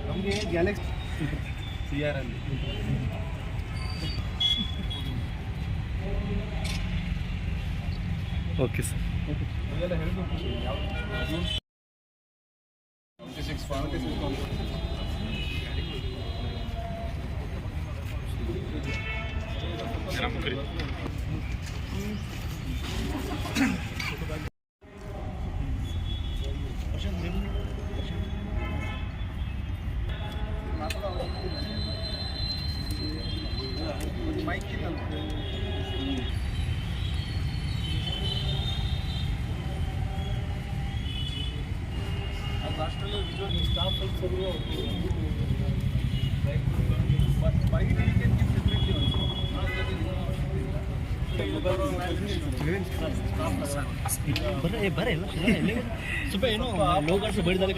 ನಮಗೆ galaxy CR ಅಲ್ಲಿ okay sir. ಅದೆಲ್ಲ ಹೇಳ್ಬೇಕು. ಯಾವ 26 ಬರೇ ಇಲ್ಲ ಸ್ವಲ್ಪ ಏನೋ ಲೋಗಾಡ್ಸಿ ಬಡಿದಾಗ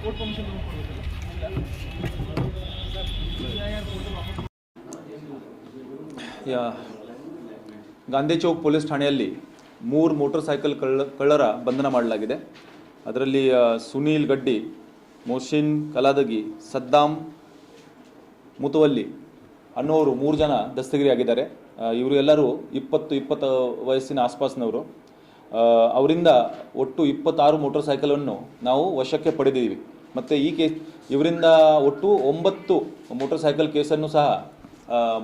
court permission Gandhi Chowk police ಠಾಣೆಯಲ್ಲಿ 3 ಮೋಟರ್ ಸೈಕಲ್ ಕಳ್ಳರ ಬಂಧನ ಮಾಡಲಾಗಿದೆ. ಅದರಲ್ಲಿ ಸುನೀಲ್ ಗಡ್ಡಿ, ಮೊಹಸಿನ್ ಕಲಾದಗಿ, ಸದ್ದಾಮ್ ಮುತವಲ್ಲಿ ಅನ್ನೋರು 3 ಜನ ದಸ್ತಗಿರಿಯಾಗಿದ್ದಾರೆ. ಇವರು ಎಲ್ಲರೂ 20 ವಯಸ್ಸಿನ ಆಸ್ಪಾಸ್ನವರು. ಅವರಿಂದ ಒಟ್ಟು 26 ಮೋಟರ್ ಸೈಕಲನ್ನು ನಾವು ವಶಕ್ಕೆ ಪಡೆದಿದ್ದೀವಿ. ಮತ್ತು ಈ ಇವರಿಂದ ಒಟ್ಟು 9 ಮೋಟರ್ ಸೈಕಲ್ ಕೇಸನ್ನು ಸಹ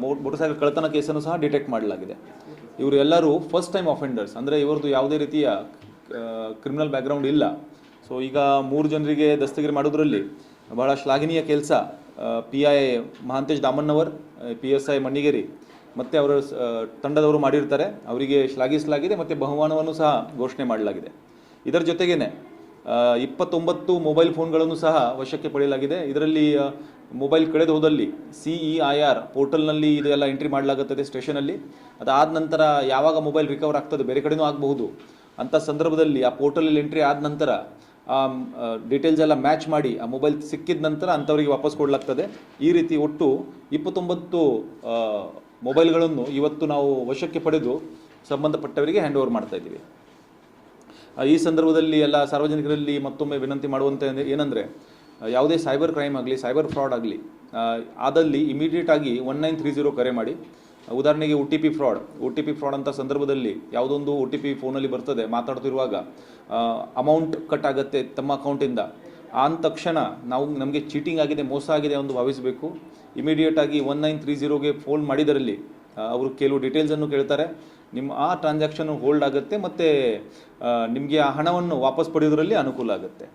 ಮೋಟರ್ ಸೈಕಲ್ ಕಳ್ಳತನ ಕೇಸನ್ನು ಸಹ ಡಿಟೆಕ್ಟ್ ಮಾಡಲಾಗಿದೆ. ಇವರು ಎಲ್ಲರೂ ಫಸ್ಟ್ ಟೈಮ್ ಅಫೆಂಡರ್ಸ್, ಅಂದರೆ ಇವ್ರದ್ದು ಯಾವುದೇ ರೀತಿಯ ಕ್ರಿಮಿನಲ್ ಬ್ಯಾಕ್ಗ್ರೌಂಡ್ ಇಲ್ಲ. ಸೊ ಈಗ 3 ಜನರಿಗೆ ದಸ್ತಗಿರಿ ಮಾಡೋದ್ರಲ್ಲಿ ಬಹಳ ಶ್ಲಾಘನೀಯ ಕೆಲಸ PI ಮಹಾಂತೇಶ್ ದಾಮಣ್ಣವರ್, PSI ಮಣ್ಣಿಗೇರಿ ಮತ್ತು ಅವರ ತಂಡದವರು ಮಾಡಿರ್ತಾರೆ. ಅವರಿಗೆ ಶ್ಲಾಘಿಸಲಾಗಿದೆ ಮತ್ತು ಬಹುಮಾನವನ್ನು ಸಹ ಘೋಷಣೆ ಮಾಡಲಾಗಿದೆ. ಇದರ ಜೊತೆಗೇ 29 ಮೊಬೈಲ್ ಫೋನ್ಗಳನ್ನು ಸಹ ವಶಕ್ಕೆ ಪಡೆಯಲಾಗಿದೆ. ಇದರಲ್ಲಿ ಮೊಬೈಲ್ ಕಳೆದು ಹೋದಲ್ಲಿ CEIR ಪೋರ್ಟಲ್ನಲ್ಲಿ ಇದೆಲ್ಲ ಎಂಟ್ರಿ ಮಾಡಲಾಗುತ್ತದೆ ಸ್ಟೇಷನಲ್ಲಿ. ಅದಾದ ನಂತರ ಯಾವಾಗ ಮೊಬೈಲ್ ರಿಕವರ್ ಆಗ್ತದೆ, ಬೇರೆ ಕಡೆನೂ ಆಗಬಹುದು, ಅಂಥ ಸಂದರ್ಭದಲ್ಲಿ ಆ ಪೋರ್ಟಲಲ್ಲಿ ಎಂಟ್ರಿ ಆದ ನಂತರ ಆ ಡೀಟೇಲ್ಸ್ ಎಲ್ಲ ಮ್ಯಾಚ್ ಮಾಡಿ ಆ ಮೊಬೈಲ್ ಸಿಕ್ಕಿದ ನಂತರ ಅಂಥವರಿಗೆ ವಾಪಸ್ ಕೊಡಲಾಗ್ತದೆ. ಈ ರೀತಿ ಒಟ್ಟು 29 ಮೊಬೈಲ್ಗಳನ್ನು ಇವತ್ತು ನಾವು ವಶಕ್ಕೆ ಪಡೆದು ಸಂಬಂಧಪಟ್ಟವರಿಗೆ ಹ್ಯಾಂಡ್ ಓವರ್ ಮಾಡ್ತಾ ಇದ್ದೀವಿ. ಈ ಸಂದರ್ಭದಲ್ಲಿ ಎಲ್ಲ ಸಾರ್ವಜನಿಕರಲ್ಲಿ ಮತ್ತೊಮ್ಮೆ ವಿನಂತಿ ಮಾಡುವಂಥ ಏನಂದರೆ, ಯಾವುದೇ ಸೈಬರ್ ಕ್ರೈಮ್ ಆಗಲಿ, ಸೈಬರ್ ಫ್ರಾಡ್ ಆಗಲಿ ಆದಲ್ಲಿ ಇಮಿಡಿಯೇಟಾಗಿ 1930 ಕರೆ ಮಾಡಿ. ಉದಾಹರಣೆಗೆ OTP ಫ್ರಾಡ್ ಅಂತ ಸಂದರ್ಭದಲ್ಲಿ ಯಾವುದೊಂದು OTP ಫೋನಲ್ಲಿ ಬರ್ತದೆ, ಮಾತಾಡ್ತಿರುವಾಗ ಅಮೌಂಟ್ ಕಟ್ ಆಗುತ್ತೆ ತಮ್ಮ ಅಕೌಂಟಿಂದ. ಅಂದ ತಕ್ಷಣ ನಮಗೆ ಚೀಟಿಂಗ್ ಆಗಿದೆ, ಮೋಸ ಆಗಿದೆ ಎಂದು ಭಾವಿಸಬೇಕು. ಇಮಿಡಿಯೇಟಾಗಿ 1930ಗೆ ಫೋನ್ ಮಾಡಿದರಲ್ಲಿ ಅವರು ಕೆಲವು ಡೀಟೇಲ್ಸನ್ನು ಕೇಳ್ತಾರೆ. ನಿಮ್ಮ ಆ ಟ್ರಾನ್ಸಾಕ್ಷನ್ ಹೋಲ್ಡ್ ಆಗುತ್ತೆ ಮತ್ತು ನಿಮಗೆ ಆ ಹಣವನ್ನು ವಾಪಸ್ ಪಡೆಯೋದರಲ್ಲಿ ಅನುಕೂಲ ಆಗುತ್ತೆ.